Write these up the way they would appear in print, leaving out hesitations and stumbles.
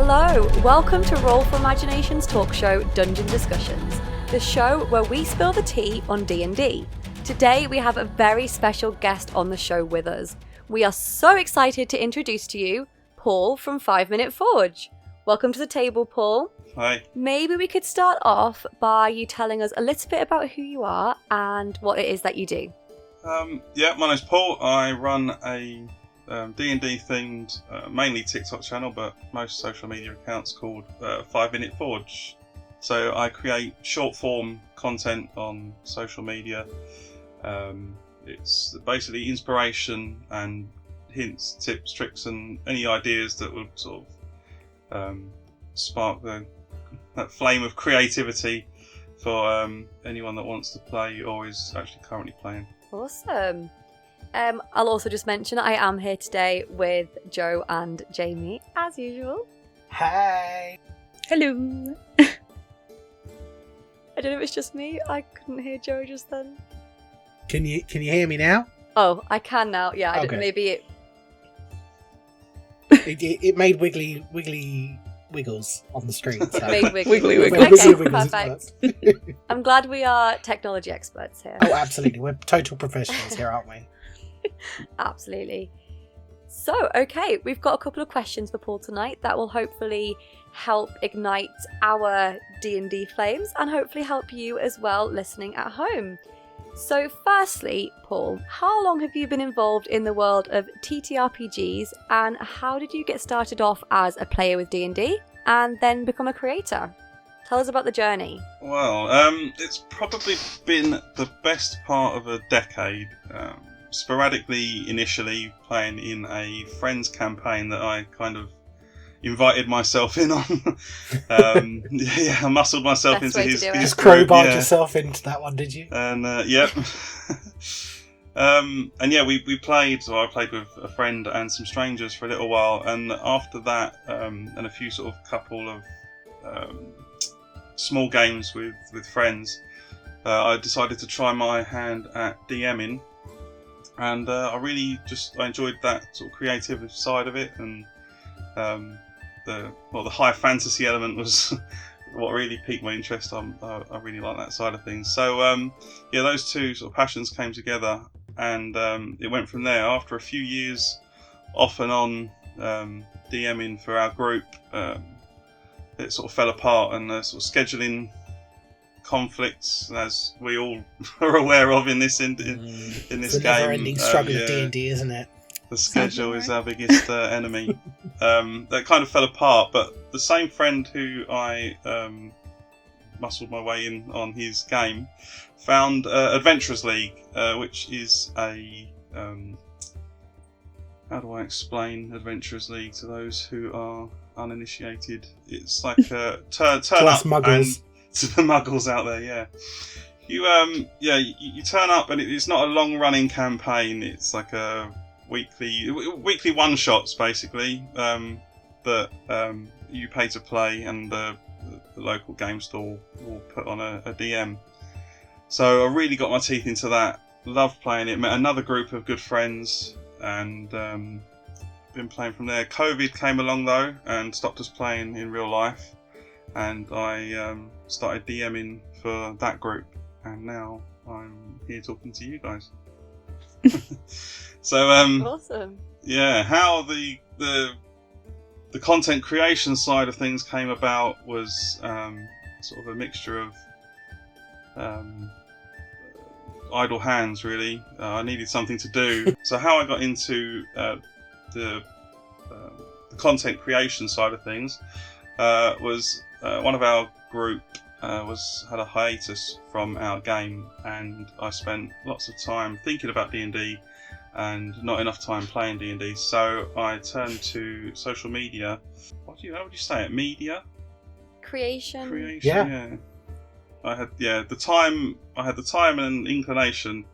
Hello, welcome to Roll for Imagination's talk show Dungeon Discussions, the show where we spill the tea on D&D. Today we have a very special guest on the show with us. We are so excited to introduce to you Paul from 5 Minute Forge. Welcome to the table, Paul. Hi. Maybe we could start off by you telling us a little bit about who you are and what it is that you do. My name's Paul. I run a D&D themed, mainly TikTok channel, but most social media accounts called 5 Minute Forge. So I create short form content on social media. It's basically inspiration and hints, tips, tricks, and any ideas that would sort of spark that flame of creativity for anyone that wants to play or is actually currently playing. Awesome. I'll also just mention I am here today with Joe and Jamie, as usual. Hi. Hello. I don't know if it's just me. I couldn't hear Joe just then. Can you hear me now? Oh, I can now. Yeah, I didn't. Maybe It made wiggles on the screen. So. Made wiggly. Wiggly. Okay, perfect. I'm glad we are technology experts here. Oh, absolutely. We're total professionals here, aren't we? Absolutely. So, okay, we've got a couple of questions for Paul tonight that will hopefully help ignite our D&D flames and hopefully help you as well listening at home. So firstly, Paul, how long have you been involved in the world of TTRPGs and how did you get started off as a player with D&D and then become a creator? Tell us about the journey. Well, it's probably been the best part of a decade. Sporadically, initially, playing in a friend's campaign that I kind of invited myself in on. I muscled myself Best into way his to do it. Just group, crowbarred yeah. yourself into that one, did you? And yep. We played. So I played with a friend and some strangers for a little while, and after that, and a few sort of couple of small games with friends, I decided to try my hand at DMing, and I enjoyed that sort of creative side of it, and the high fantasy element was what really piqued my interest. I really like that side of things. So those two sort of passions came together, and it went from there. After a few years off and on DMing for our group, it sort of fell apart, and sort of scheduling conflicts, as we all are aware of in this this It's a game. never-ending struggle of D&D, isn't it? The schedule is our biggest enemy. That kind of fell apart, but the same friend who I muscled my way in on his game found Adventurers League, which is a... how do I explain Adventurers League to those who are uninitiated? It's like turn up muggles. And to the muggles out there, yeah. You turn up, and it's not a long-running campaign. It's like a weekly one-shots, basically, that you pay to play, and the local game store will put on a DM. So I really got my teeth into that. Loved playing it. Met another group of good friends, and been playing from there. COVID came along though and stopped us playing in real life, and I started DMing for that group, and now I'm here talking to you guys. So Awesome. yeah, how the content creation side of things came about was sort of a mixture of idle hands, really. I needed something to do. So how I got into the content creation side of things was one of our group had a hiatus from our game, and I spent lots of time thinking about D&D and not enough time playing D&D, so I turned to social media. How would you say it? Media? Creation. Yeah. I had the time and inclination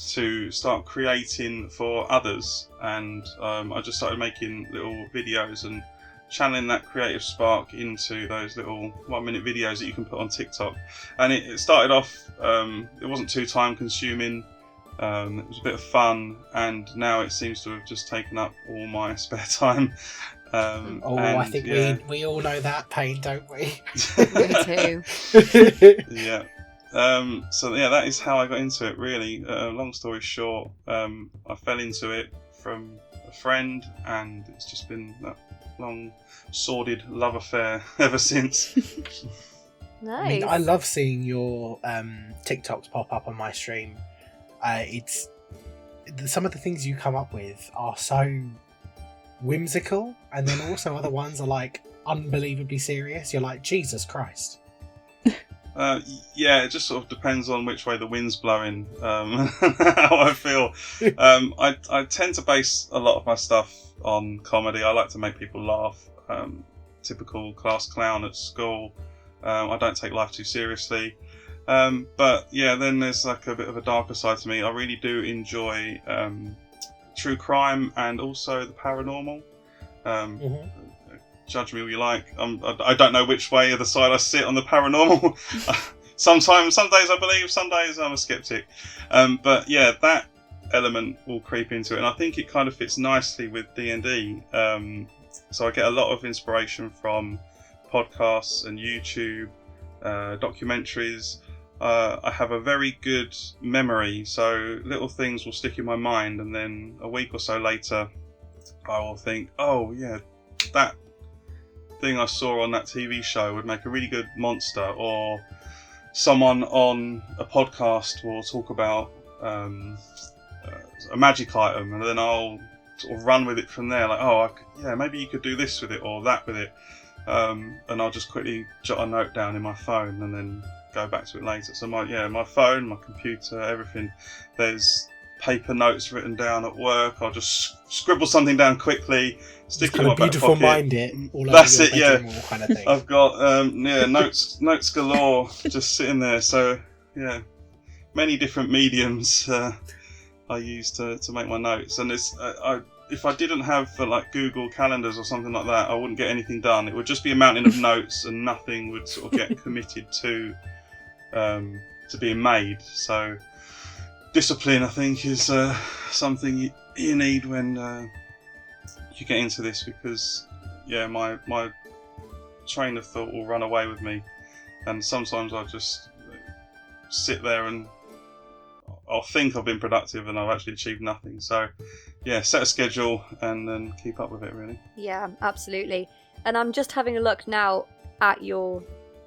to start creating for others, and I just started making little videos and channeling that creative spark into those little 1-minute videos that you can put on TikTok. And it started off, it wasn't too time consuming, it was a bit of fun, and now it seems to have just taken up all my spare time. I think we all know that pain, don't we? Me too. Yeah. So yeah, that is how I got into it. Really, long story short, I fell into it from a friend, and it's just been that long, sordid love affair ever since. Nice. I mean, I love seeing your TikToks pop up on my stream. It's some of the things you come up with are so whimsical, and then also other ones are like unbelievably serious. You're like, Jesus Christ. Yeah, it just sort of depends on which way the wind's blowing, how I feel. I tend to base a lot of my stuff on comedy. I like to make people laugh. Typical class clown at school. I don't take life too seriously. But yeah, then there's like a bit of a darker side to me. I really do enjoy true crime and also the paranormal. Judge me all you like. I don't know which way of the side I sit on the paranormal. Some days I believe, some days I'm a skeptic. But yeah, that element will creep into it, and I think it kind of fits nicely with D&D. So I get a lot of inspiration from podcasts and YouTube, documentaries. I have a very good memory, so little things will stick in my mind, and then a week or so later I will think, oh yeah, that thing I saw on that TV show would make a really good monster, or someone on a podcast will talk about a magic item, and then I'll sort of run with it from there, like, oh yeah, maybe you could do this with it or that with it, and I'll just quickly jot a note down in my phone and then go back to it later. So my phone, my computer, everything, there's paper notes written down at work. I'll just scribble something down quickly, stick it in my back pocket. Mind it all That's over your it, yeah. Kind of thing. I've got notes galore just sitting there. So yeah, many different mediums I use to make my notes, and it's if I didn't have like Google calendars or something like that, I wouldn't get anything done. It would just be a mountain of notes, and nothing would sort of get committed to being made. So discipline, I think, is something you need when you get into this, because yeah, my train of thought will run away with me, and sometimes I just sit there and I'll think I've been productive and I've actually achieved nothing. So yeah, set a schedule and then keep up with it, really. Yeah, absolutely. And I'm just having a look now at your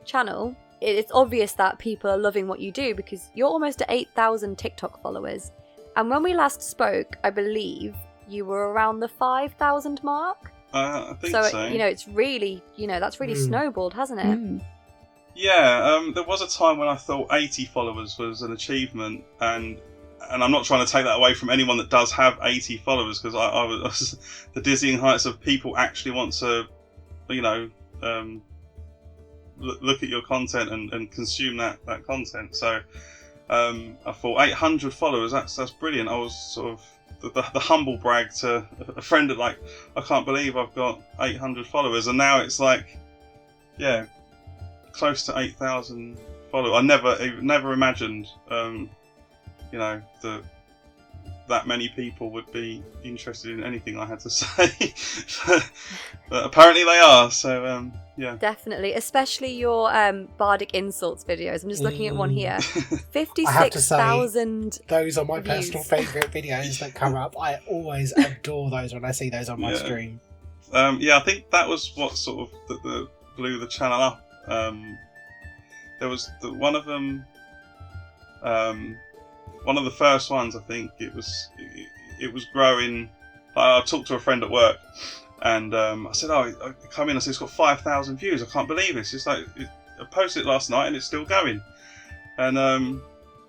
channel. It's obvious that people are loving what you do, because you're almost at 8,000 TikTok followers. And when we last spoke, I believe you were around the 5,000 mark. I think so. It's really, that's really snowballed, hasn't it? Mm. Yeah, there was a time when I thought 80 followers was an achievement, and I'm not trying to take that away from anyone that does have 80 followers, because I was the dizzying heights of people actually want to, look at your content and consume that content. So I thought 800 followers, that's brilliant. I was sort of the humble brag to a friend that, like, I can't believe I've got 800 followers, and now it's like, yeah, close to 8,000 followers. I never imagined that many people would be interested in anything I had to say. But apparently they are, so yeah. Definitely, especially your bardic insults videos. I'm just looking at one here. I have to say, 56,000 those are my views. personal favourite videos that come up. I always adore those when I see those on my stream. I think that was what sort of the blew the channel up. There was one of them. One of the first ones, I think it was growing. I talked to a friend at work, and I said, "Oh, I come in." I said, "It's got 5,000 views. I can't believe this." It's like I posted it last night, and it's still going, and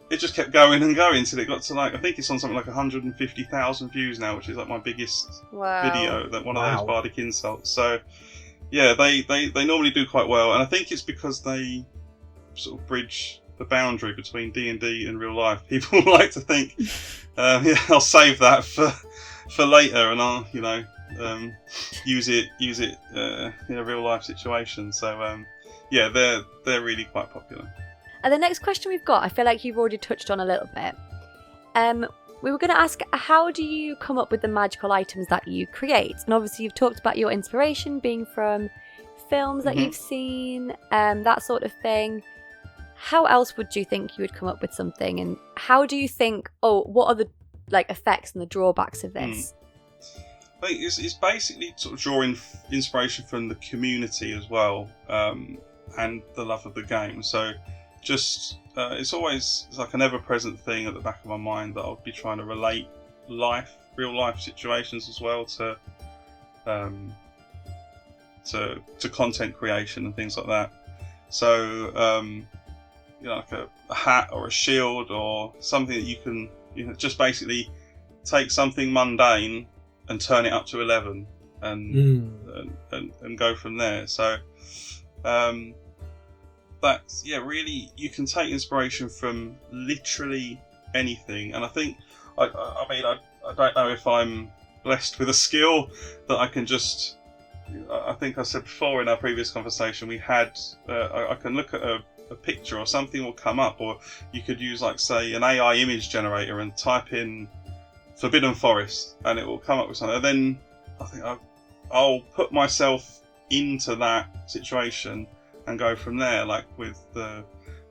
it just kept going and going till it got to, like, I think it's on something like 150,000 views now, which is like my biggest video. That one of those bardic insults. So yeah, they normally do quite well, and I think it's because they sort of bridge the boundary between D&D and real life. People like to think, I'll save that for later, and I'll use it in a real life situation. So yeah, they're really quite popular. And the next question we've got, I feel like you've already touched on a little bit. we were going to ask, how do you come up with the magical items that you create? And obviously you've talked about your inspiration being from films that you've seen, that sort of thing. How else would you think you would come up with something? And how do you think, what are the effects and the drawbacks of this? I think it's basically sort of drawing inspiration from the community as well, and the love of the game. So just it's always like an ever-present thing at the back of my mind that I'll be trying to relate real life situations as well to content creation and things like that. So like a hat or a shield or something that you can just basically take something mundane and turn it up to 11 and go from there. So that's really, you can take inspiration from literally anything. And I think I don't know if I'm blessed with a skill that I can just, I think I said before in our previous conversation, we had I can look at a picture or something will come up, or you could use say an AI image generator and type in Forbidden Forest and it will come up with something. And then I think I'll put myself into that situation and go from there, like with the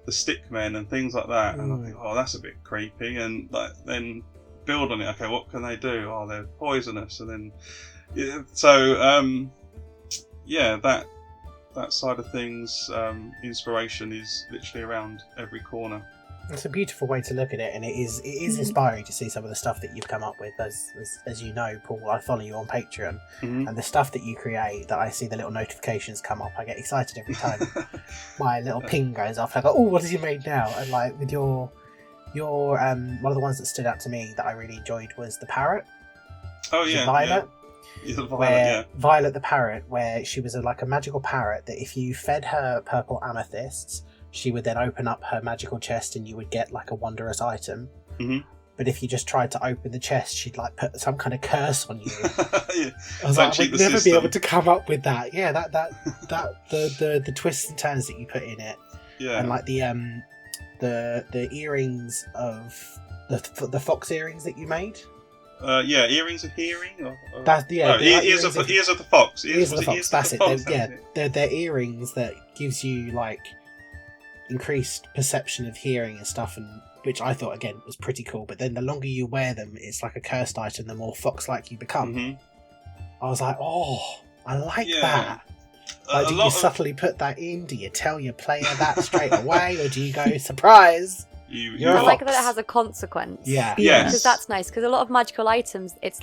stickmen and things like that. And I think, that's a bit creepy, and then build on it. Okay, what can they do? They're poisonous. And then that side of things, inspiration is literally around every corner. It's a beautiful way to look at it, and it is inspiring to see some of the stuff that you've come up with. As you know, Paul, I follow you on Patreon, and the stuff that you create, that I see the little notifications come up, I get excited every time. My little ping goes off. I go, what has he made now? And with your one of the ones that stood out to me that I really enjoyed was the parrot. Oh yeah, Violet. Yeah. Violet the parrot, where she was a magical parrot that if you fed her purple amethysts, she would then open up her magical chest and you would get a wondrous item. But if you just tried to open the chest, she'd put some kind of curse on you. Yeah. I was I would never be able to come up with that. Yeah, the twists and turns that you put in it. Yeah. And the earrings of the fox earrings that you made. Earrings of hearing. Ears of the fox. Ears of the fox. That's it. Fox, they're earrings that gives you increased perception of hearing and stuff, and which I thought again was pretty cool. But then the longer you wear them, it's like a cursed item. The more fox-like you become. I was like, I like that. Do you subtly put that in? Do you tell your player that straight away, or do you go surprise? I like that it has a consequence. Yeah. Yes. Because that's nice. Because a lot of magical items, it's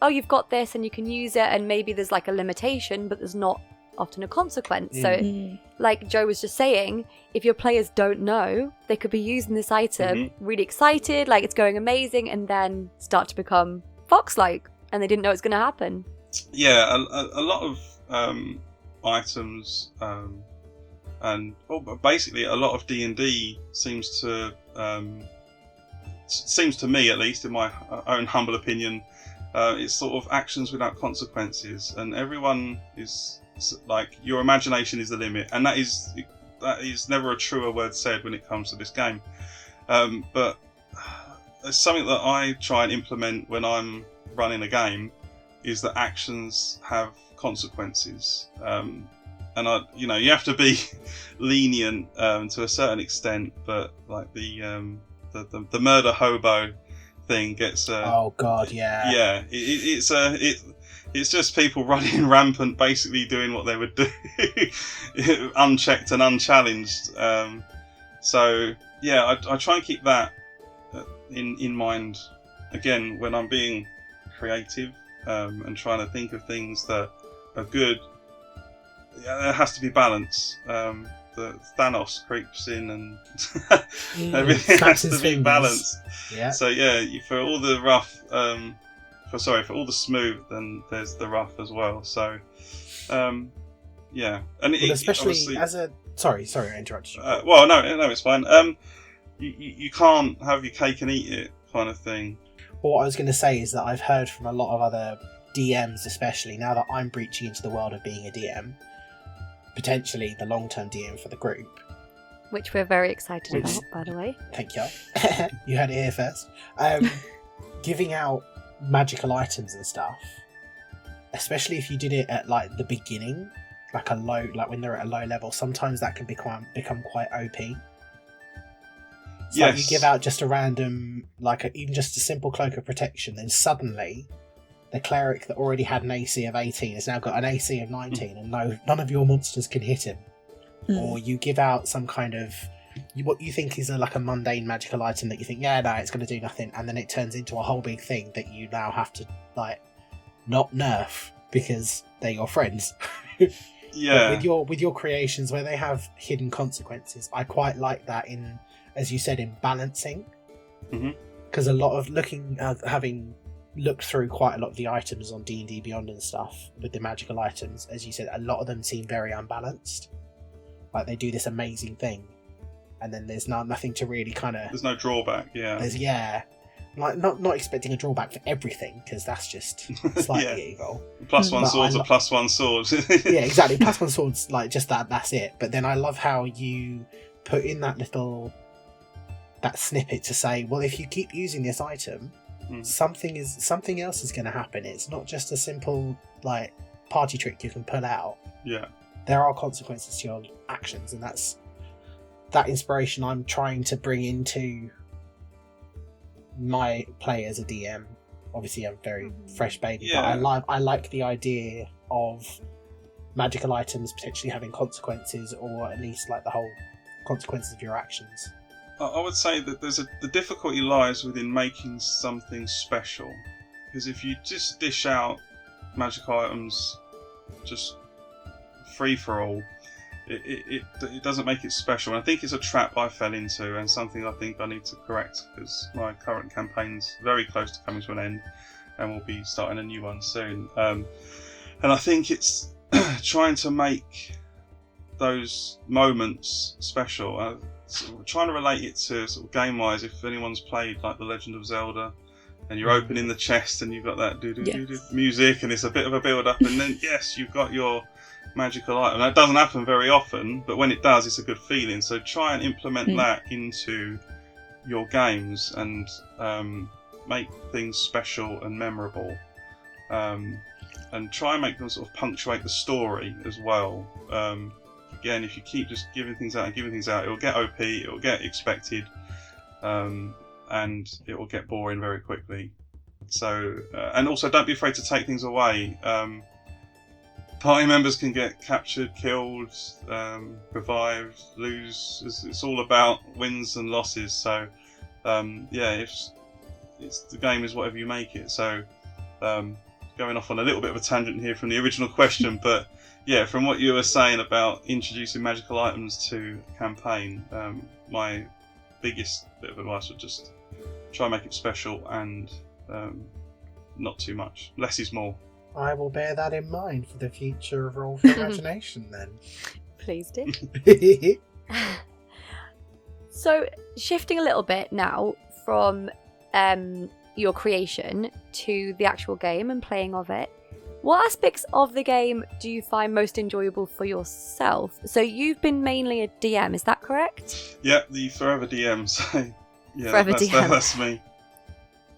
you've got this and you can use it, and maybe there's a limitation, but there's not often a consequence. So like Joe was just saying, if your players don't know, they could be using this item really excited, it's going amazing, and then start to become fox-like, and they didn't know it's going to happen. Yeah, a lot of items and basically a lot of D&D seems to me, at least in my own humble opinion, it's sort of actions without consequences, and everyone is your imagination is the limit, and that is never a truer word said when it comes to this game. But it's something that I try and implement when I'm running a game, is that actions have consequences, and you have to be lenient to a certain extent, but the murder hobo thing gets oh god, yeah it's just people running rampant, basically doing what they would do unchecked and unchallenged. So yeah, I try and keep that in mind again when I'm being creative and trying to think of things that are good. Yeah, there has to be balance. The Thanos creeps in and everything has to be balanced. Yeah. So yeah, for all the rough, for all the smooth, then there's the rough as well. So yeah, and especially as a sorry, I interrupted you. Well, no, it's fine. You can't have your cake and eat it kind of thing. Well, what I was going to say is that I've heard from a lot of other DMs, especially now that I'm breaching into the world of being a DM, potentially the long-term DM for the group. Which we're very excited about, by the way. Thank you. You heard it here first. giving out magical items and stuff, especially if you did it at like the beginning, like when they're at a low level, sometimes that can become quite OP. So Yes. you give out just a random, even just a simple cloak of protection, then suddenly the cleric that already had an AC of 18 has now got an AC of 19, and none of your monsters can hit him. Or you give out some kind of what you think is a mundane magical item that you think, it's going to do nothing, and then it turns into a whole big thing that you now have to not nerf because they're your friends. Yeah. But with your creations where they have hidden consequences, I quite like that in, as you said, in balancing. Because a lot of having looked through quite a lot of the items on D&D Beyond and stuff with the magical items, as you said, a lot of them seem very unbalanced. Like they do this amazing thing, and then there's nothing to really kind of. There's no drawback. Yeah. Not expecting a drawback for everything, because that's just slightly evil. +1 swords are +1 swords. Yeah, exactly. +1 swords, just that's it. But then I love how you put in that snippet to say, well, if you keep using this item, something else is going to happen. It's not just a simple party trick you can pull out. Yeah. There are consequences to your actions, and that's that inspiration I'm trying to bring into my play as a DM. Obviously, I'm very fresh baby, but I like the idea of magical items potentially having consequences, or at least the whole consequences of your actions. I would say that the difficulty lies within making something special, because if you just dish out magic items just free for all, it doesn't make it special. And I think it's a trap I fell into, and something I think I need to correct, because my current campaign's very close to coming to an end, and we'll be starting a new one soon. And I think it's trying to make those moments special. Trying to relate it to sort of game-wise, if anyone's played The Legend of Zelda, and you're opening the chest and you've got that do-do-do-do music, and it's a bit of a build-up, and then you've got your magical item. That doesn't happen very often, but when it does, it's a good feeling. So try and implement that into your games, and make things special and memorable, and try and make them sort of punctuate the story as well. Again, if you keep just giving things out, it will get OP, it will get expected, and it will get boring very quickly. So, and also don't be afraid to take things away. Party members can get captured, killed, revived, lose. It's all about wins and losses. So, the game is whatever you make it. So, going off on a little bit of a tangent here from the original question, but yeah, from what you were saying about introducing magical items to a campaign, my biggest bit of advice would just try and make it special, and not too much. Less is more. I will bear that in mind for the future of Roll for Imagination then. Please do. So, shifting a little bit now from your creation to the actual game and playing of it, what aspects of the game do you find most enjoyable for yourself? So you've been mainly a DM, is that correct? Yeah, the forever DM. So yeah, DM. That's me.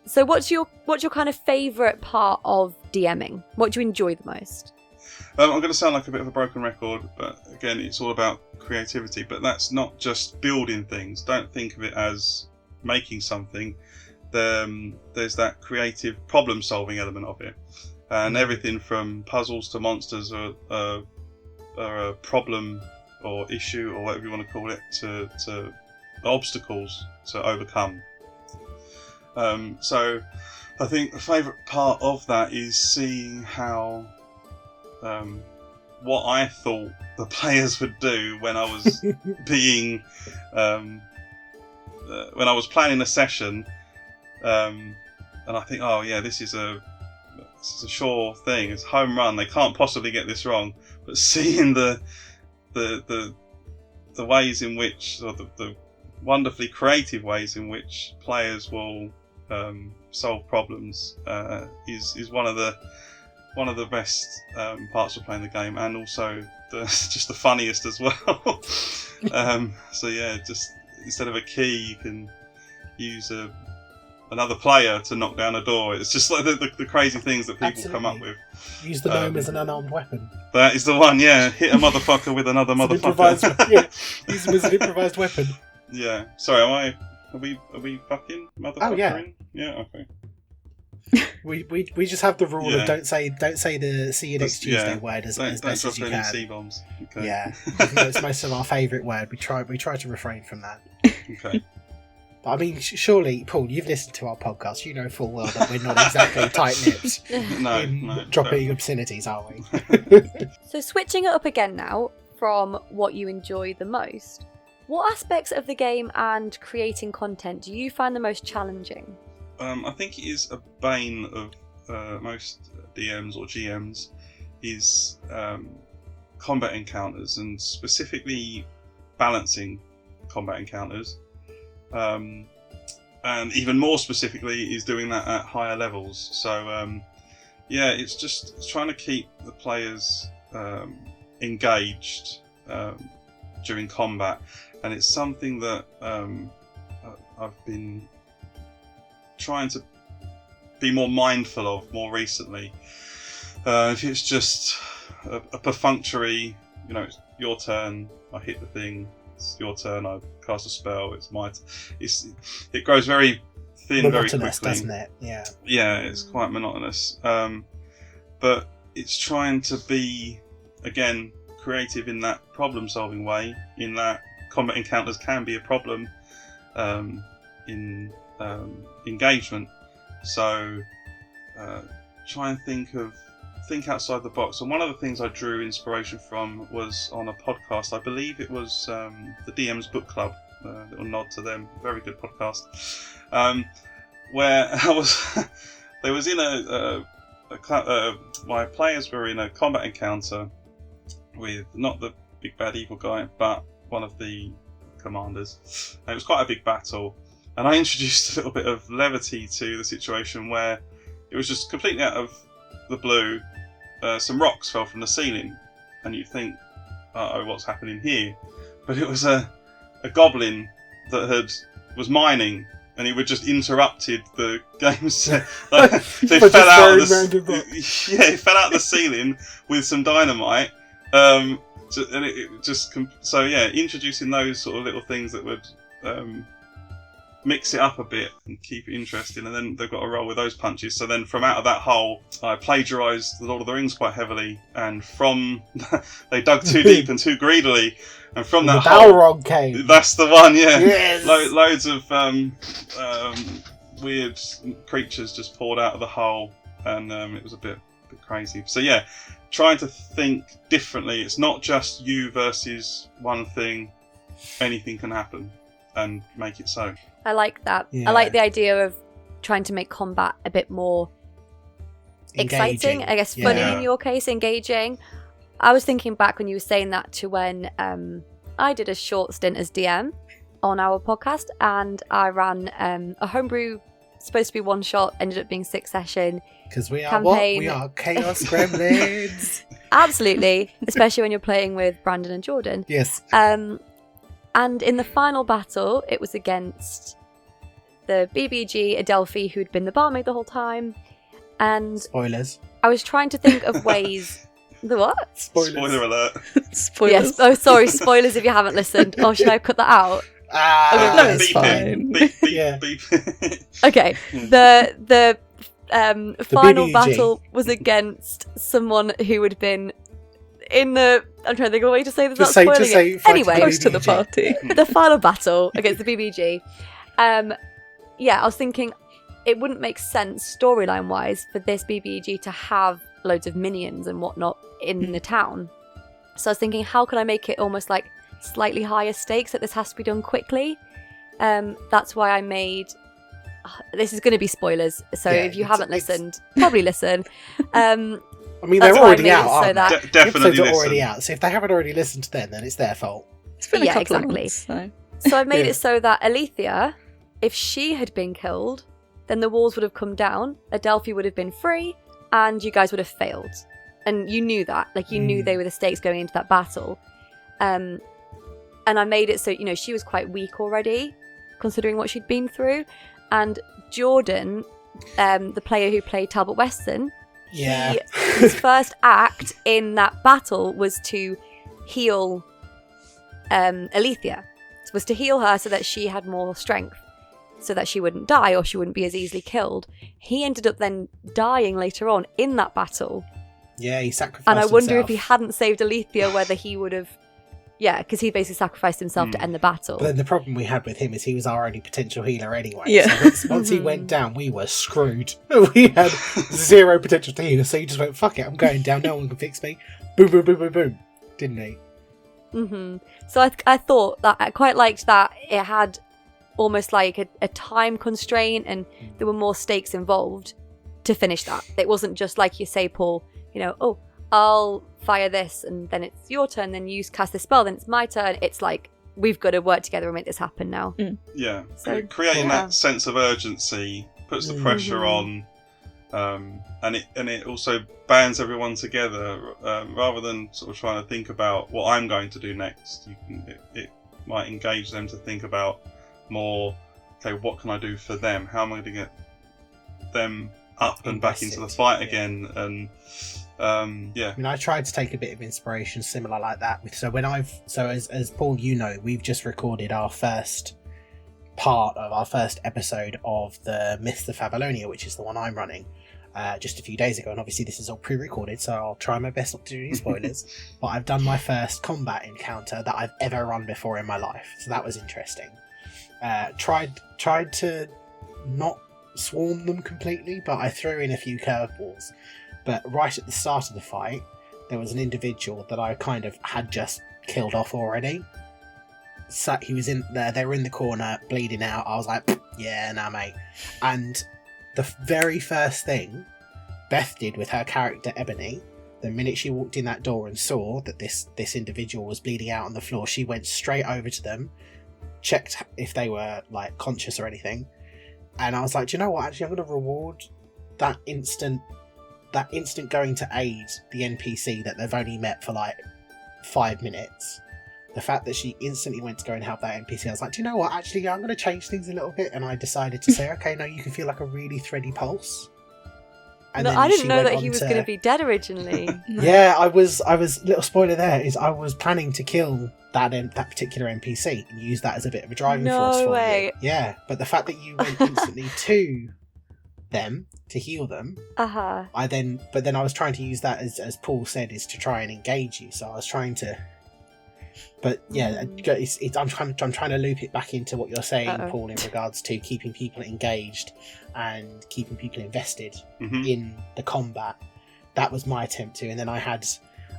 So what's your kind of favourite part of DMing? What do you enjoy the most? I'm going to sound like a bit of a broken record, but again, it's all about creativity. But that's not just building things. Don't think of it as making something. There's that creative problem-solving element of it. And everything from puzzles to monsters are a problem or issue, or whatever you want to call it, to obstacles to overcome. So I think the favourite part of that is seeing how what I thought the players would do when I was being when I was planning a session, and I think, oh yeah, this is a sure thing. It's home run. They can't possibly get this wrong. But seeing the ways in which, or the wonderfully creative ways in which players will solve problems is one of the best parts of playing the game, and also just the funniest as well. So yeah, just instead of a key, you can use a another player to knock down a door. It's just like the crazy things that people come up with. Use the gnome as an unarmed weapon. That is the one, yeah. Hit a motherfucker with another motherfucker. Use him as an improvised weapon. Yeah. Sorry, are we fucking motherfuckering? Oh, yeah. Yeah, okay. We just have the rule Yeah. of don't say the see you next Tuesday word as Don't best drop as you any can. C-bombs. Okay. Yeah, I think it's most of our favourite word. We try to refrain from that. Okay. But I mean, surely, Paul, you've listened to our podcast. You know full well that we're not exactly tight-lipped No, dropping obscenities, are we? So switching it up again now from what you enjoy the most, what aspects of the game and creating content do you find the most challenging? I think it is a bane of most DMs or GMs is combat encounters, and specifically balancing combat encounters. And even more specifically is doing that at higher levels. So it's just trying to keep the players engaged during combat, and it's something that I've been trying to be more mindful of more recently. If it's just a perfunctory, it's your turn, I hit the thing, it's your turn, I cast a spell, it's my it grows very thin very quickly, doesn't it? Yeah, it's quite monotonous. But it's trying to be, again, creative in that problem solving way, in that combat encounters can be a problem in engagement. So try and think outside the box. And one of the things I drew inspiration from was on a podcast. I believe it was the DM's Book Club. Little nod to them. Very good podcast. Where they was in my players were in a combat encounter with not the big bad evil guy, but one of the commanders. And it was quite a big battle. And I introduced a little bit of levity to the situation where it was just completely out of the blue. Some rocks fell from the ceiling, and you think, "Uh-oh, what's happening here?" But it was a goblin that was mining, and he would just interrupted the game set. Like, so he fell out of he fell out of the ceiling with some dynamite. And introducing those sort of little things that would mix it up a bit and keep it interesting, and then they've got to roll with those punches. So then from out of that hole, I plagiarised the Lord of the Rings quite heavily, and from they dug too deep and too greedily, and from that hole, Balrog came. That's the one, yeah. Yes. Loads of weird creatures just poured out of the hole, and it was a bit crazy. So yeah, trying to think differently. It's not just you versus one thing. Anything can happen, and make it so. I like that. Yeah. I like the idea of trying to make combat a bit more exciting, I guess funny in your case, engaging. I was thinking back when you were saying that to when I did a short stint as DM on our podcast, and I ran a homebrew, supposed to be one shot, ended up being 6 session because we are campaign. What? We are Chaos Gremlins. Absolutely, especially when you're playing with Brandon and Jordan. Yes. And in the final battle, it was against the BBG Adelphi, who'd been the barmaid the whole time. And spoilers. I was trying to think of ways. The what? Spoiler alert. Spoilers. Yes. Oh, sorry. Spoilers if you haven't listened. Oh, should I cut that out? No, it's Beep fine. Beep, beep, Yeah. beep. Okay. The final BBG. battle was against someone who had been in the. I'm trying to think of a way to say this without spoiling it. Anyway, Close to the party. the final battle against the BBG. I was thinking it wouldn't make sense storyline wise for this BBG to have loads of minions and whatnot in the town. So I was thinking, how can I make it almost like slightly higher stakes, that this has to be done quickly? That's why I made. This is going to be spoilers, so if you haven't listened, probably listen. I mean, they're already out, aren't that they? Definitely Episodes are listen. already out, so if they haven't already listened to them, then it's their fault. It's been a couple exactly. of months, So I made it so that Alethea, if she had been killed, then the walls would have come down, Adelphi would have been free, and you guys would have failed. And you knew that. Like, you knew they were the stakes going into that battle. And I made it so, she was quite weak already, considering what she'd been through. And Jordan, the player who played Talbot Weston, Yeah. his first act in that battle was to heal Alethea. It was to heal her so that she had more strength, so that she wouldn't die or she wouldn't be as easily killed. He ended up then dying later on in that battle. Yeah, he sacrificed And I wonder himself. if he hadn't saved Alethea, whether he would have... Yeah, because he basically sacrificed himself to end the battle. But then the problem we had with him is he was our only potential healer anyway. Yeah. So once he went down, we were screwed. We had zero potential to heal, so he just went, fuck it, I'm going down, no one can fix me. Boom, boom, boom, boom, boom. Didn't he? So I thought that I quite liked that it had almost like a time constraint, and there were more stakes involved to finish that. It wasn't just like you say, Paul, oh, I'll fire this and then it's your turn, then you cast this spell, then it's my turn. It's like, we've got to work together and make this happen now. Yeah, So, creating that sense of urgency puts the pressure on, and it also bands everyone together, rather than sort of trying to think about what I'm going to do next. It might engage them to think about more, okay, what can I do for them? How am I going to get them up and back into the fight again? And I mean, I tried to take a bit of inspiration similar like that. As Paul, we've just recorded our first part of our first episode of the Myths of Favalonia, which is the one I'm running, just a few days ago. And obviously this is all pre-recorded, so I'll try my best not to do any spoilers. But I've done my first combat encounter that I've ever run before in my life, so that was interesting. Tried to not swarm them completely, but I threw in a few curveballs. But right at the start of the fight, there was an individual that I kind of had just killed off already. So he was in there, they were in the corner, bleeding out. I was like, yeah, nah, mate. And the very first thing Beth did with her character Ebony, the minute she walked in that door and saw that this individual was bleeding out on the floor, she went straight over to them, checked if they were like conscious or anything. And I was like, do you know what? Actually, I'm going to reward that instant going to aid the NPC that they've only met for like 5 minutes. The fact that she instantly went to go and help that NPC, I was like, do you know what? Actually, yeah, I'm going to change things a little bit. And I decided to say, okay, no, you can feel like a really thready pulse. And I didn't know that he was going to be dead originally. Yeah, I was. Little spoiler there is I was planning to kill that particular NPC and use that as a bit of a driving force for way. you. Yeah, but the fact that you went instantly to them to heal them, but then I was trying to use that as Paul said, is to try and engage you. So I was trying to, but yeah, I'm trying to loop it back into what you're saying, Paul, in regards to keeping people engaged and keeping people invested in the combat. That was my attempt to, and then I had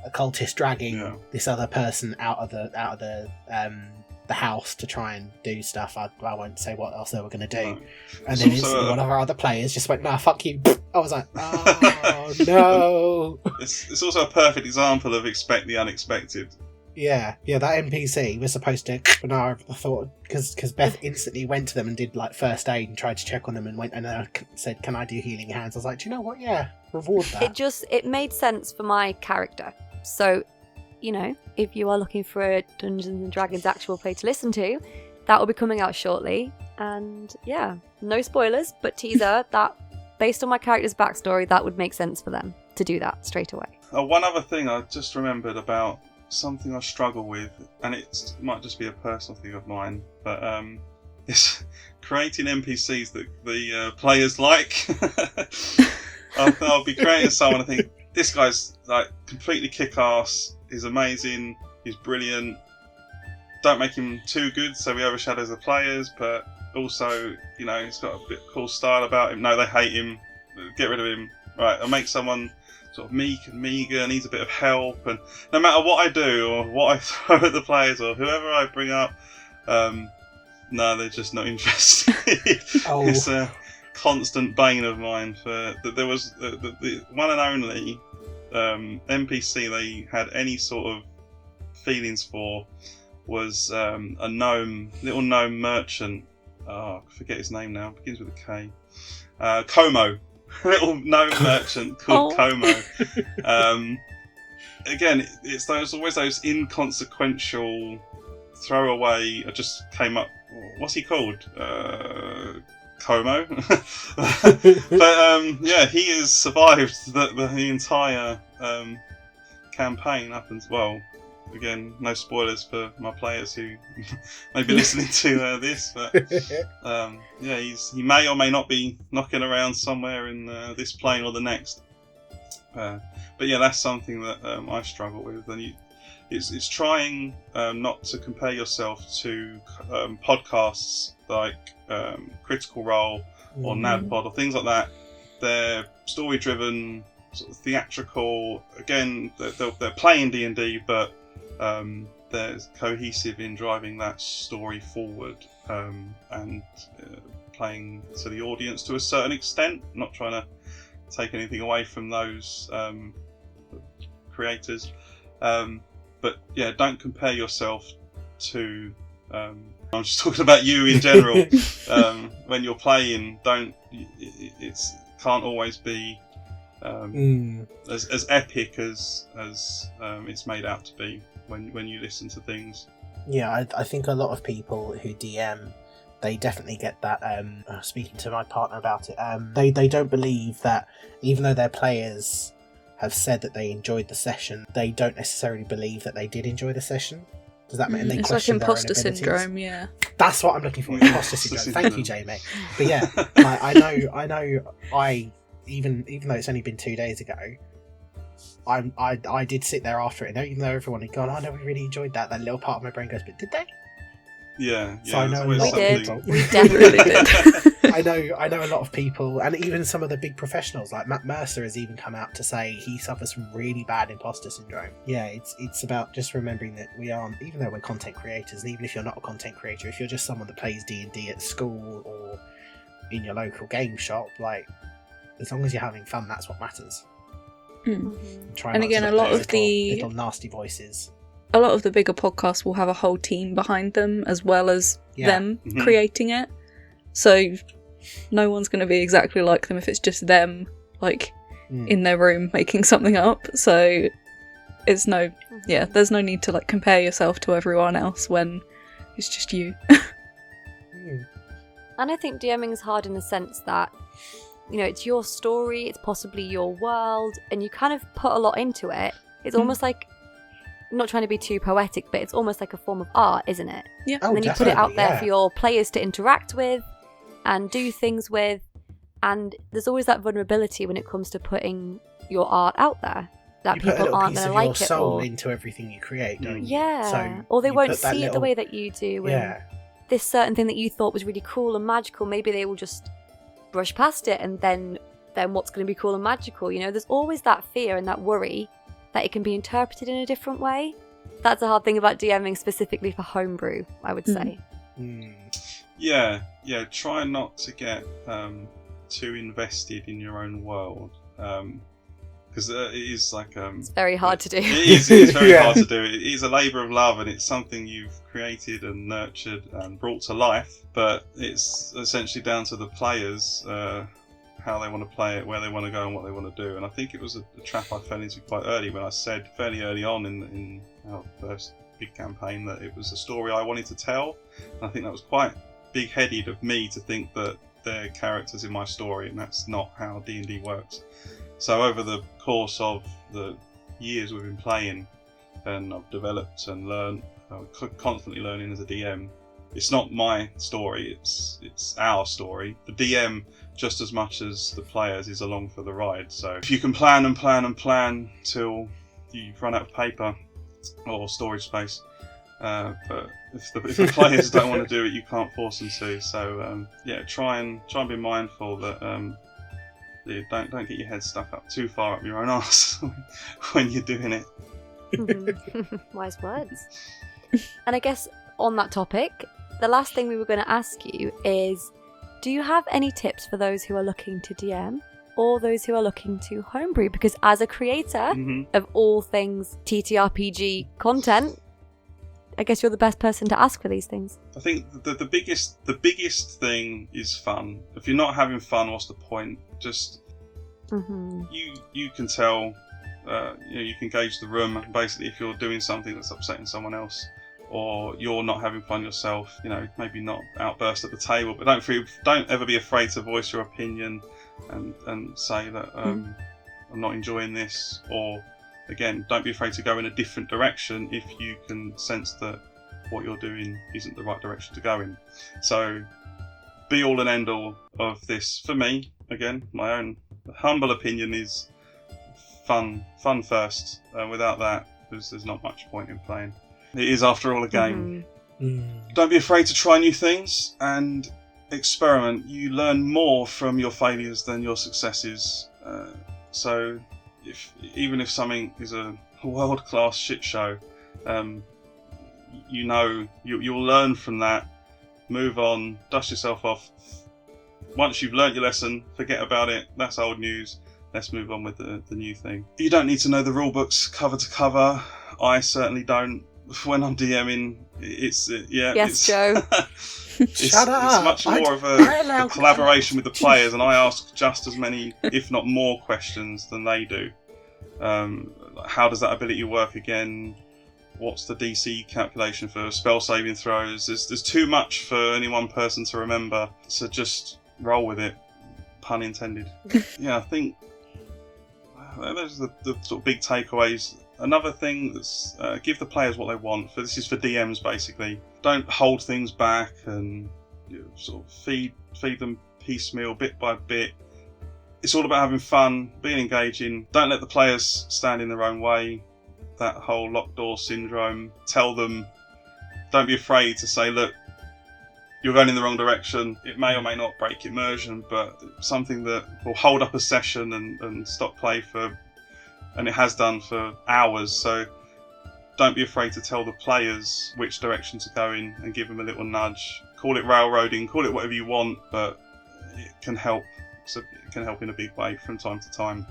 a cultist dragging this other person out of the house to try and do stuff. I won't say what else they were going to do. Right. And then instantly one of our other players just went, nah, fuck you. I was like, oh no. It's also a perfect example of expect the unexpected. Yeah, that NPC was supposed to, but no, I thought, because Beth instantly went to them and did like first aid and tried to check on them and went and said, can I do healing hands? I was like, do you know what? Yeah, reward that. It made sense for my character. So, if you are looking for a Dungeons and Dragons actual play to listen to, that will be coming out shortly. And yeah, no spoilers, but teaser that based on my character's backstory, that would make sense for them to do that straight away. One other thing I just remembered about something I struggle with, and it might just be a personal thing of mine, but it's creating NPCs that the players like. I'll be creating someone, I think, this guy's like completely kick-ass, he's amazing, he's brilliant. Don't make him too good so he overshadows the players, but also, he's got a bit of cool style about him. No, they hate him, get rid of him. Right, I'll make someone sort of meek and meagre, needs a bit of help, and no matter what I do or what I throw at the players or whoever I bring up, no, they're just not interested. It's a constant bane of mine. There was the one and only NPC they had any sort of feelings for was a little gnome merchant. I forget his name now. Begins with a K. Como. Little gnome merchant called Como. Again, it's always those inconsequential throwaway. I just came up. What's he called? Como. But yeah, he has survived the entire campaign up and well. Again, no spoilers for my players who may be listening to this, but yeah, he may or may not be knocking around somewhere in this plane or the next. But yeah, that's something that I struggle with, and it's trying not to compare yourself to podcasts like Critical Role or NADPod or things like that. They're story-driven, sort of theatrical. Again, they're playing D&D, but they're cohesive in driving that story forward and playing to the audience to a certain extent. Not trying to take anything away from those creators, but yeah, don't compare yourself to. I'm just talking about you in general. When you're playing, it's can't always be as epic as it's made out to be when you listen to things. Yeah, I think a lot of people who DM, they definitely get that. Speaking to my partner about it, they don't believe that even though their players have said that they enjoyed the session, they don't necessarily believe that they did enjoy the session. Does that mean they it's like question their own imposter abilities? syndrome? Yeah, that's what I'm looking for. Imposter syndrome. Thank you, Jamie. But yeah, I know. Even though it's only been 2 days ago, I did sit there after it, and even though everyone had gone, "Oh no, we really enjoyed that," that little part of my brain goes, "But did they?" Yeah. So I know a there's lot We of did. people. We definitely did. I know a lot of people, and even some of the big professionals like Matt Mercer has even come out to say he suffers from really bad imposter syndrome. Yeah, it's about just remembering that we aren't, even though we're content creators, and even if you're not a content creator, if you're just someone that plays D&D at school or in your local game shop, like, as long as you're having fun, that's what matters. Try And not again, to a let lot those of the- little nasty voices. a lot of the bigger podcasts will have a whole team behind them as well as them Mhm. creating it. So no one's going to be exactly like them if it's just them, like, in their room making something up. So there's no need to like compare yourself to everyone else when it's just you. And I think DMing is hard in the sense that, you know, it's your story, it's possibly your world, and you kind of put a lot into it. It's almost like, I'm not trying to be too poetic, but it's almost like a form of art, isn't it? Yeah. Oh, And then you put it out definitely, there yeah. for your players to interact with and do things with. And there's always that vulnerability when it comes to putting your art out there, that You put a people little aren't piece going of to your like it. soul Or, into everything you create, don't you? yeah. So Or they you won't put that see it the little- way that you do. And Yeah. this certain thing that you thought was really cool and magical, maybe they will just brush past it, and then what's going to be cool and magical? You know, there's always that fear and that worry that it can be interpreted in a different way. That's a hard thing about DMing specifically for homebrew, I would say. Yeah. Try not to get too invested in your own world, because it is like It's very hard to do. It is very Yeah. hard to do. It is a labour of love, and it's something you've created and nurtured and brought to life. But it's essentially down to the players how they want to play it, where they want to go, and what they want to do. And I think it was a trap I fell into quite early when I said fairly early on in our first big campaign that it was a story I wanted to tell. And I think that was quite big-headed of me to think that they're characters in my story, and that's not how D&D works. So over the course of the years we've been playing, and I've developed and learned, constantly learning as a DM. It's not my story; it's our story. The DM, just as much as the players, is along for the ride. So if you can plan and plan and plan till you run out of paper or storage space, but if the players don't want to do it, you can't force them to. So try and be mindful that. Don't get your head stuck up too far up your own arse when you're doing it. Wise words. And I guess on that topic, the last thing we were going to ask you is, do you have any tips for those who are looking to DM or those who are looking to homebrew? Because as a creator of all things TTRPG content, I guess you're the best person to ask for these things. I think the biggest thing is fun. If you're not having fun, what's the point? Just you can tell, you can gauge the room. Basically, if you're doing something that's upsetting someone else, or you're not having fun yourself, maybe not outburst at the table, but don't ever be afraid to voice your opinion and say that I'm not enjoying this, or again, don't be afraid to go in a different direction if you can sense that what you're doing isn't the right direction to go in. So, be all and end all of this for me. Again, my own humble opinion is fun first. Without that, there's not much point in playing. It is, after all, a game. Don't be afraid to try new things and experiment. You learn more from your failures than your successes. So, even if something is a world-class shit show, you'll learn from that. Move on, dust yourself off. Once you've learnt your lesson, forget about it. That's old news. Let's move on with the new thing. You don't need to know the rule books cover to cover. I certainly don't. When I'm DMing, Yes, Joe. Shut up. It's much more of a collaboration with the players, and I ask just as many, if not more, questions than they do. How does that ability work again? What's the DC calculation for spell saving throws? There's too much for any one person to remember, so just roll with it. Pun intended. I think those are the sort of big takeaways. Another thing that's give the players what they want. This is for DMs basically. Don't hold things back and sort of feed them piecemeal, bit by bit. It's all about having fun, being engaging. Don't let the players stand in their own way. That whole locked door syndrome. Tell them, don't be afraid to say, look, you're going in the wrong direction. It may or may not break immersion, but something that will hold up a session and stop play and it has done for hours. So don't be afraid to tell the players which direction to go in and give them a little nudge. Call it railroading, call it whatever you want, but it can help. So it can help in a big way from time to time.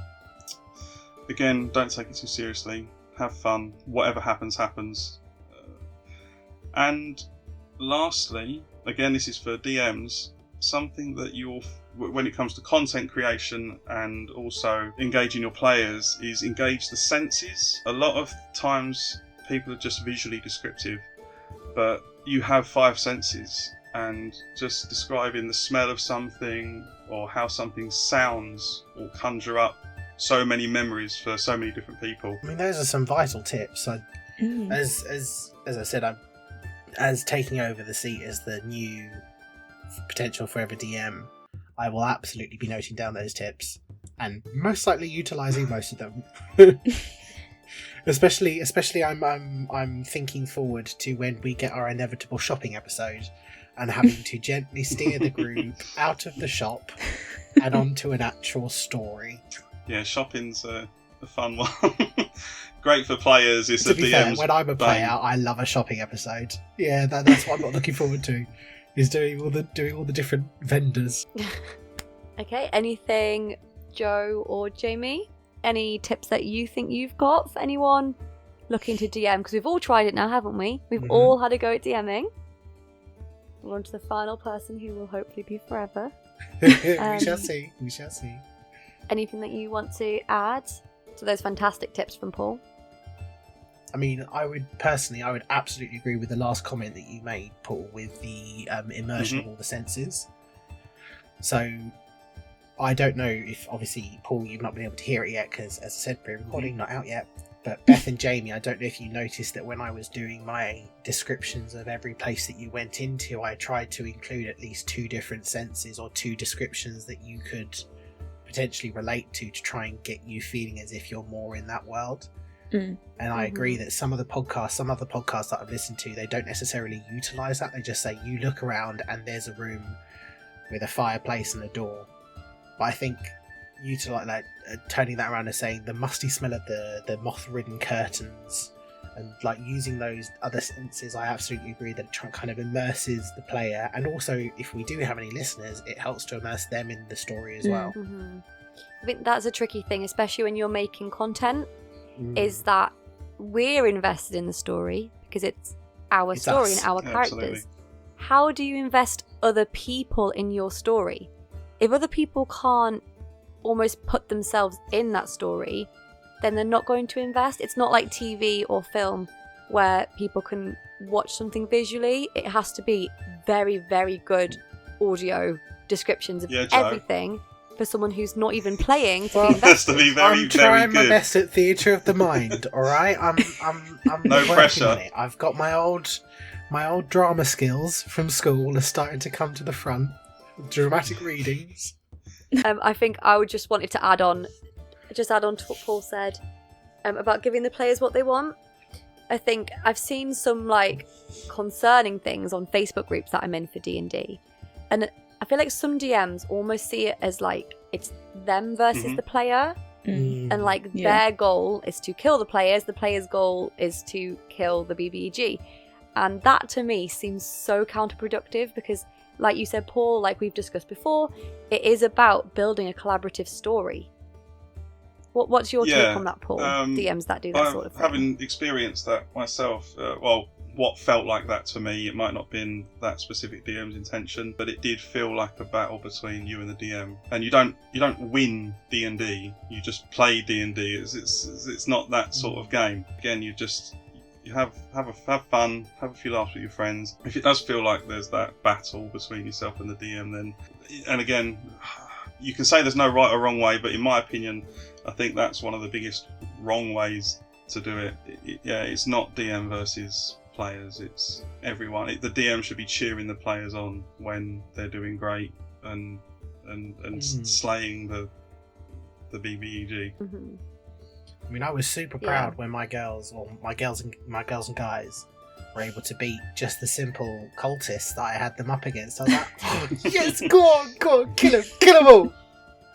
Again, don't take it too seriously. Have fun. Whatever happens, happens. And lastly, again, this is for DMs, something that when it comes to content creation and also engaging your players, is engage the senses. A lot of times people are just visually descriptive, but you have 5 senses, and just describing the smell of something or how something sounds will conjure up so many memories for so many different people. I mean, those are some vital tips. As I said, as taking over the seat as the new potential forever DM, I will absolutely be noting down those tips and most likely utilising most of them. especially, I'm thinking forward to when we get our inevitable shopping episode and having to gently steer the group out of the shop and onto an actual story. Yeah, shopping's a fun one. Great for players. It's to be fair, when I'm a player, I love a shopping episode. Yeah, that's what I'm not looking forward to. Is doing all the different vendors. Okay, anything, Joe or Jamie? Any tips that you think you've got for anyone looking to DM? Because we've all tried it now, haven't we? We've all had a go at DMing. We're on to the final person who will hopefully be forever. We shall see. Anything that you want to add to those fantastic tips from Paul? I mean, I would absolutely agree with the last comment that you made, Paul, with the immersion of all the senses. So, I don't know if, obviously, Paul, you've not been able to hear it yet, because, as I said, pre-recording, not out yet. But Beth and Jamie, I don't know if you noticed that when I was doing my descriptions of every place that you went into, I tried to include at least 2 different senses or 2 descriptions that you could potentially relate to try and get you feeling as if you're more in that world. And I agree that some other podcasts that I've listened to, they don't necessarily utilise that. They just say you look around and there's a room with a fireplace and a door. But I think turning that around and saying the musty smell of the moth-ridden curtains and using those other senses, I absolutely agree that it kind of immerses the player, and also if we do have any listeners, it helps to immerse them in the story as well. I think that's a tricky thing, especially when you're making content, is that we're invested in the story because it's our story and our characters. Absolutely. How do you invest other people in your story? If other people can't almost put themselves in that story, then they're not going to invest. It's not like TV or film where people can watch something visually, it has to be very, very good audio descriptions of Yeah, Joe. everything for someone who's not even playing to Well, be It has to invested. be very, I'm very trying my good. best at theatre of the mind. All right, I'm No working pressure. on it. I've got my old drama skills from school are starting to come to the front. Dramatic readings. I think I would just wanted to add on to what Paul said about giving the players what they want. I think I've seen some like concerning things on Facebook groups that I'm in for D&D, and I feel like some DMs almost see it as like it's them versus the player, and like their goal is to kill the player's goal is to kill the BBEG, and that to me seems so counterproductive because, like you said, Paul, like we've discussed before, it is about building a collaborative story. What's your take on that, Paul? DMs that do that sort of thing. Having experienced that myself, what felt like that to me, it might not have been that specific DM's intention, but it did feel like a battle between you and the DM. And you don't win D&D, you just play D&D. It's not that sort of game. Again, you have fun, have a few laughs with your friends. If it does feel like there's that battle between yourself and the DM, then, and again, you can say there's no right or wrong way, but in my opinion, I think that's one of the biggest wrong ways to do it. It's not DM versus players, it's everyone. The DM should be cheering the players on when they're doing great and slaying the BBEG. Mm-hmm. I mean, I was super proud when my girls and guys were able to beat just the simple cultists that I had them up against. I was like, oh, yes, go on, kill them all.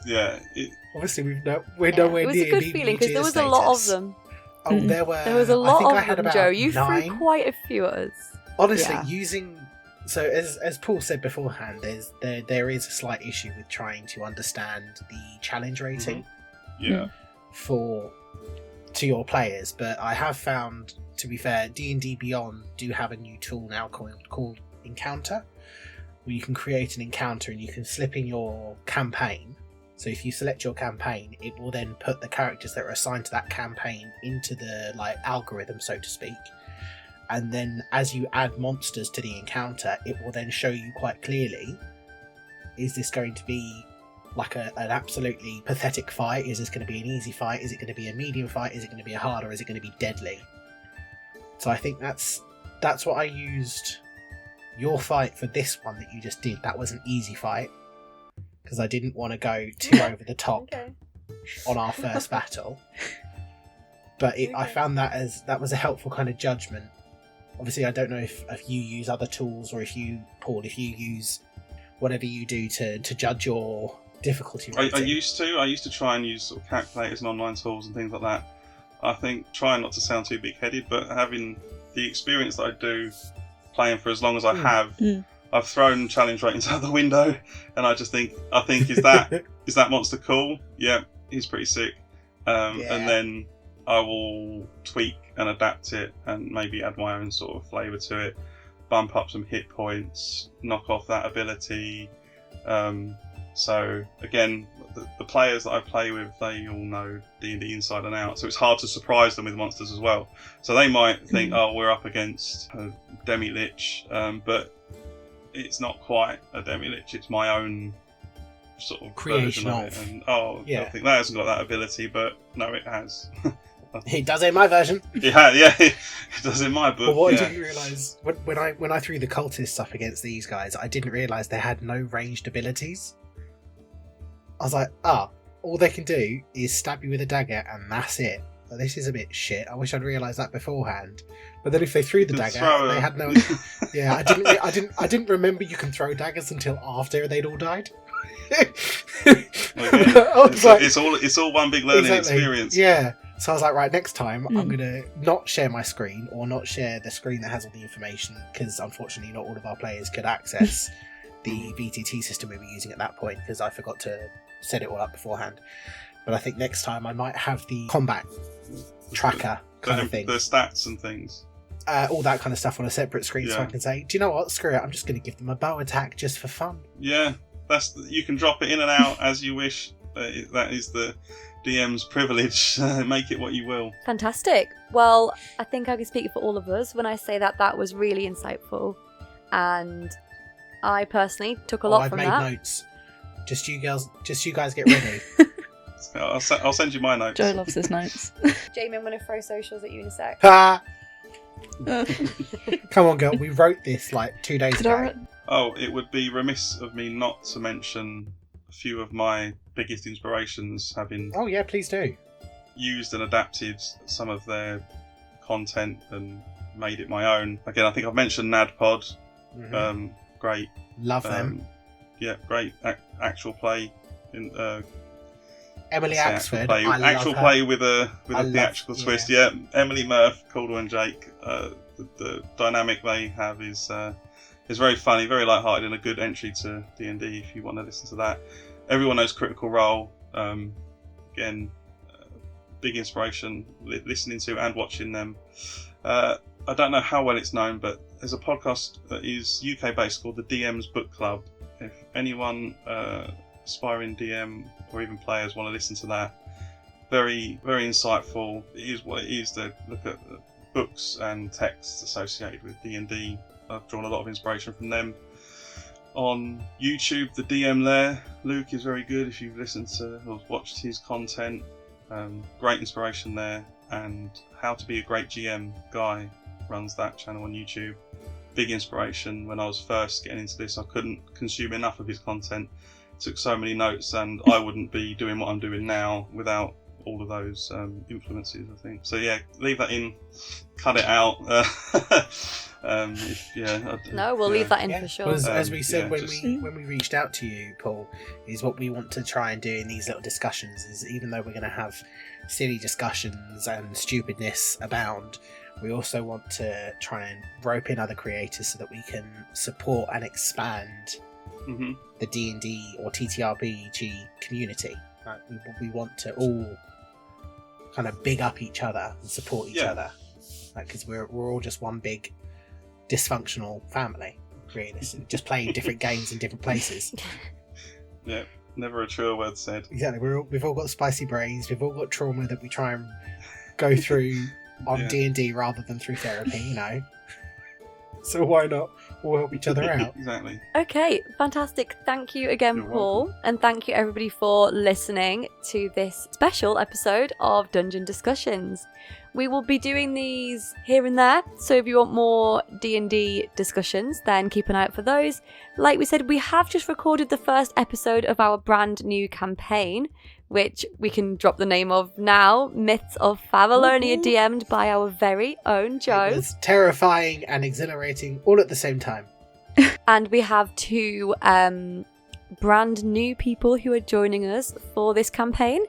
Yeah. Obviously, we're nowhere near. It was a good feeling because there was a lot of them. Oh, there was a lot I had of them, about Joe. You 9. threw quite a few at us. Honestly, Yeah. So as Paul said beforehand, there is a slight issue with trying to understand the challenge rating Yeah. to your players, but I have found, to be fair, D&D Beyond do have a new tool now called Encounter, where you can create an encounter and you can slip in your campaign. So if you select your campaign, it will then put the characters that are assigned to that campaign into the algorithm, so to speak. And then as you add monsters to the encounter, it will then show you quite clearly, is this going to be like an absolutely pathetic fight? Is this going to be an easy fight? Is it going to be a medium fight? Is it going to be a hard, or is it going to be deadly? So I think that's what I used your fight for this one that you just did. That was an easy fight because I didn't want to go too over the top on our first battle. But I found that was a helpful kind of judgment. Obviously, I don't know if you use other tools, or if you, Paul, use whatever you do to judge your difficulty rating. I used to try and use sort of calculators and online tools and things like that. I think trying not to sound too big-headed, but having the experience that I do playing for as long as I have, I've thrown challenge ratings out the window, and I think is that monster cool? Yeah, he's pretty sick. And then I will tweak and adapt it and maybe add my own sort of flavour to it, bump up some hit points, knock off that ability. So again, the players that I play with, they all know D&D inside and out, so it's hard to surprise them with monsters as well. So they might think, oh, we're up against a demi-lich, but it's not quite a demi-lich, it's my own sort of creation version of it. And I think that hasn't got that ability, but no, it has. It does in my version. It does in my book. But what I didn't realise, when I threw the cultists up against these guys, I didn't realise they had no ranged abilities. I was like, all they can do is stab you with a dagger and that's it. Like, this is a bit shit. I wish I'd realised that beforehand. But then if they threw the dagger, they had no. Yeah, I didn't remember you can throw daggers until after they'd all died. It's all one big learning experience. Yeah. So I was like, right, next time I'm going to not share my screen, or not share the screen that has all the information, because unfortunately not all of our players could access the VTT system we were using at that point, because I forgot to set it all up beforehand. But I think next time I might have the combat tracker kind of thing. The stats and things. All that kind of stuff on a separate screen, so I can say, do you know what, screw it, I'm just going to give them a bow attack just for fun. Yeah, you can drop it in and out as you wish. That is the DM's privilege. Make it what you will. Fantastic. Well, I think I can speak for all of us when I say that that was really insightful, and I personally took a lot from I've that. made notes. Just you guys get ready. I'll send you my notes. Joe loves his notes. Jamie, I'm going to throw socials at you in a sec. Ha! Come on, girl. We wrote this like 2 days Could I ago. write- Oh, it would be remiss of me not to mention a few of my biggest inspirations, having Oh yeah, please do. used and adapted some of their content and made it my own. Again, I think I've mentioned NADPod. Mhm. Great. Love them. Yeah, great actual play. In Emily say Axford. Actual play, I love actual her. play with a I love- theatrical twist. Yeah, Emily Murph, Caldwell and Jake. The dynamic they have is very funny, very light-hearted, and a good entry to D&D if you want to listen to that. Everyone knows Critical Role. Again, big inspiration listening to and watching them. I don't know how well it's known, but there's a podcast that is UK-based called the DM's Book Club. If anyone aspiring DM or even players want to listen to that, very, very insightful. It is what it is to look at the books and texts associated with D&D. I've drawn a lot of inspiration from them. On YouTube, the DM there, Luke, is very good if you've listened to or watched his content. Great inspiration there. And How to Be a Great GM, Guy runs that channel on YouTube. Big inspiration. When I was first getting into this, I couldn't consume enough of his content. Took so many notes, and I wouldn't be doing what I'm doing now without all of those influences, I think. So yeah, leave that in, cut it out. No, we'll leave that in Yeah, for sure. because as we said yeah, when we reached out to you, Paul, is what we want to try and do in these little discussions is, even though we're going to have silly discussions and stupidness abound, we also want to try and rope in other creators so that we can support and expand Mhm. the D&D or TTRPG community. Like, we want to all kind of big up each other and support each Yeah. other, because we're all just one big dysfunctional family, really, just playing different games in different places. Yeah, never a truer word said. Exactly, we've all got spicy brains, we've all got trauma that we try and go through on Yeah. D&D rather than through therapy, So why not all help each other out? Exactly. Okay, fantastic. Thank you again, You're Paul. And thank you, everybody, for listening to this special episode of Dungeon Discussions. We will be doing these here and there, so if you want more D&D discussions, then keep an eye out for those. Like we said, we have just recorded the first episode of our brand new campaign, which we can drop the name of now, Myths of Favalonia, DM'd by our very own Joe. It was terrifying and exhilarating all at the same time. And we have two brand new people who are joining us for this campaign.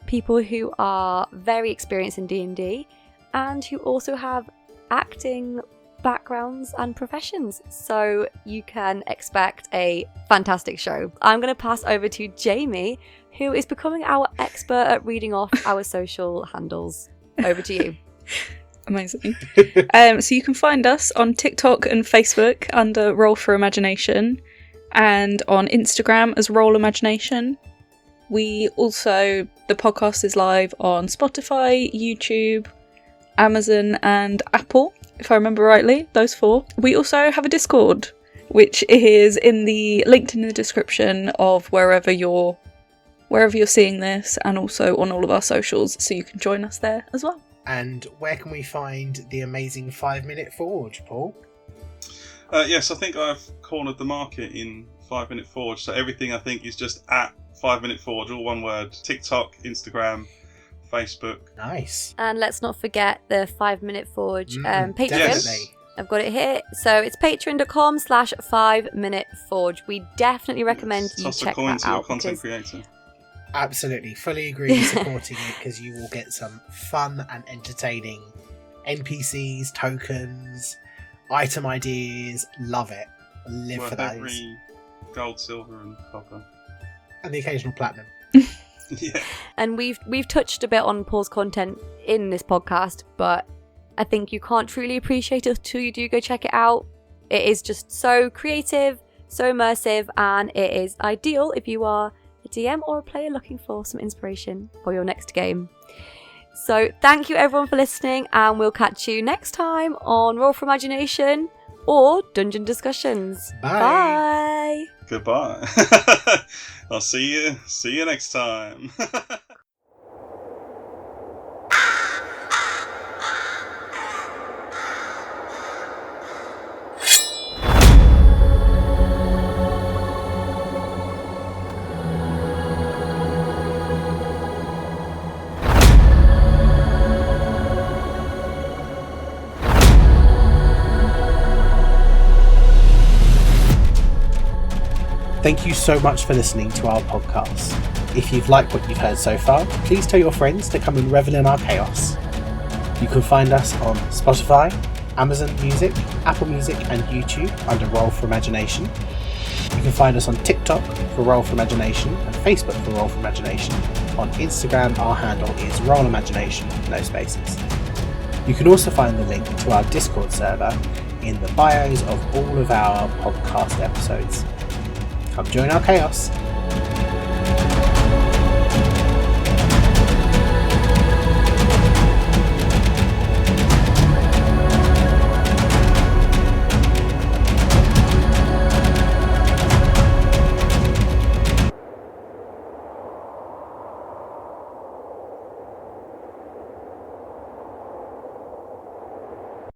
People who are very experienced in D&D and who also have acting backgrounds and professions. So you can expect a fantastic show. I'm going to pass over to Jamie, who is becoming our expert at reading off our social handles. Over to you. Amazing. So you can find us on TikTok and Facebook under Roll for Imagination, and on Instagram as Roll Imagination. The podcast is live on Spotify, YouTube, Amazon and Apple, if I remember rightly, those 4. We also have a Discord, which is linked in the description of wherever you're seeing this, and also on all of our socials, so you can join us there as well. And where can we find the amazing 5-Minute Forge, Paul? Yes, I think I've cornered the market in 5 Minute Forge, so everything I think is just at 5 Minute Forge, all one word. TikTok, Instagram, Facebook. Nice. And let's not forget the 5-Minute Forge Patreon. Definitely. I've got it here. So it's patreon.com/5minuteforge. We definitely recommend you Toss a check coin that to your out. content Because creator. Absolutely. Fully agree with supporting it, because you will get some fun and entertaining NPCs, tokens, item ideas. Love it. Live for Worth those. every gold, silver and copper. And the occasional platinum. Yeah. and we've touched a bit on Paul's content in this podcast, but I think you can't truly appreciate it until you do go check it out. It is just so creative, so immersive, and it is ideal if you are a DM or a player looking for some inspiration for your next game. So thank you everyone for listening, and we'll catch you next time on Roll for Imagination or Dungeon Discussions. Bye. Goodbye. I'll see you next time. Thank you so much for listening to our podcast. If you've liked what you've heard so far, please tell your friends to come and revel in our chaos. You can find us on Spotify, Amazon Music, Apple Music and YouTube under Roll for Imagination. You can find us on TikTok for Roll for Imagination and Facebook for Roll for Imagination. On Instagram, our handle is Roll Imagination, no spaces. You can also find the link to our Discord server in the bios of all of our podcast episodes. Come join our chaos.